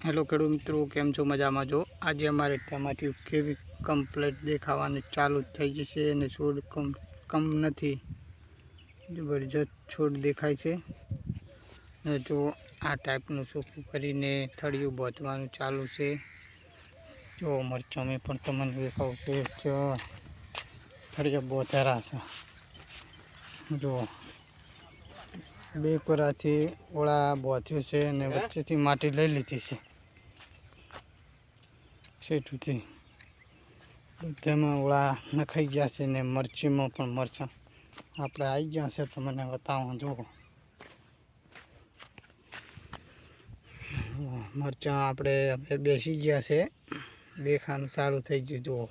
Hello ખેડૂત મિત્રો, કેમ છો? મજામાં જો. આજે અમારે ટમાટી કેવી કમ્પ્લીટ દેખાવાની ચાલુ થઈ જશે અને છોડ કમ નથી, જબરજસ્ત છોડ દેખાય છે. અને જો આ ટાઈપનું ચોખ્ખું કરીને થળિયું બોતવાનું ચાલુ છે. જો મરચાં મેં પણ તમને દેખાવ કે થળિયા બોતેરા છે. જો બે કોરાથી ઓળા બોત્યું છે અને વચ્ચેથી માટી લઈ લીધી છે. સેઠુથી બધામાં ઓળા નખાઈ ગયા છે ને મરચીમાં પણ મરચાં આપણે આવી ગયા છે. તમને બતાવો, જુઓ મરચાં આપણે હવે બેસી ગયા છે, દેખાવાનું સારું થઈ ગયું. જુઓ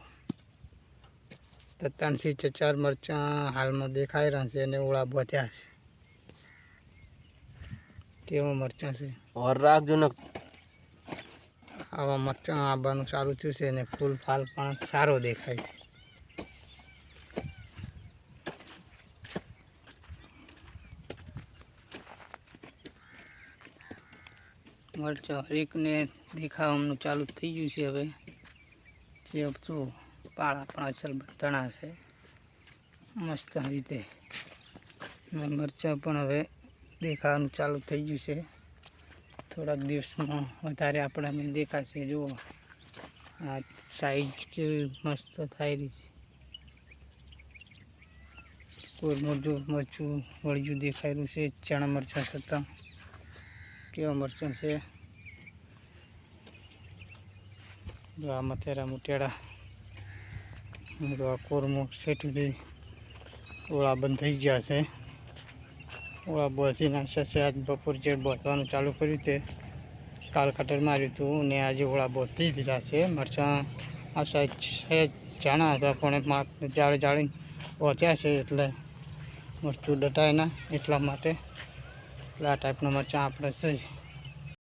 3 થી 4 મરચાં હાલમાં દેખાઈ રહ્યા છે અને ઓળા બોત્યા છે. કેવા મરચાં છે ઓર રાખજો ને. આવા મરચાં આવવાનું સારું થયું છે અને ફૂલ ફાલ પણ સારો દેખાય છે. મરચાં હરેકને દેખાવાનું ચાલુ થઈ ગયું છે. હવે જે શું પાળા પણ અસલ તણા છે મસ્ત રીતે. મરચાં પણ હવે દેખાવાનું ચાલુ થઈ ગયું છે. થોડાક દિવસમાં વધારે આપણને દેખાશે. જુઓ આ સાઈઝ કેવી મસ્ત થાય રહી છે. કોઈ મોટું મરચું વળિયું દેખાઈ રહ્યું છે. ચણા મરચાં છતાં કેવા મરચાં છે. જો આ મથેરા મુટેડા, જો આ કોરમો સેટુથી ઓળા બંધ થઈ ગયા છે. ઓળા બોધી નાખ્યા છે. આજ બપોર જે બોધવાનું ચાલુ કર્યું તે કાલ કટર માર્યું હતું ને આજે ઓળા બોધી દીધા છે. મરચાં આ સાઈડ જાણા હતા પણ જાળીને બોધ્યા છે એટલે મરચું ડટાય ના, એટલા માટે એટલે આ ટાઈપના મરચાં આપણે છે.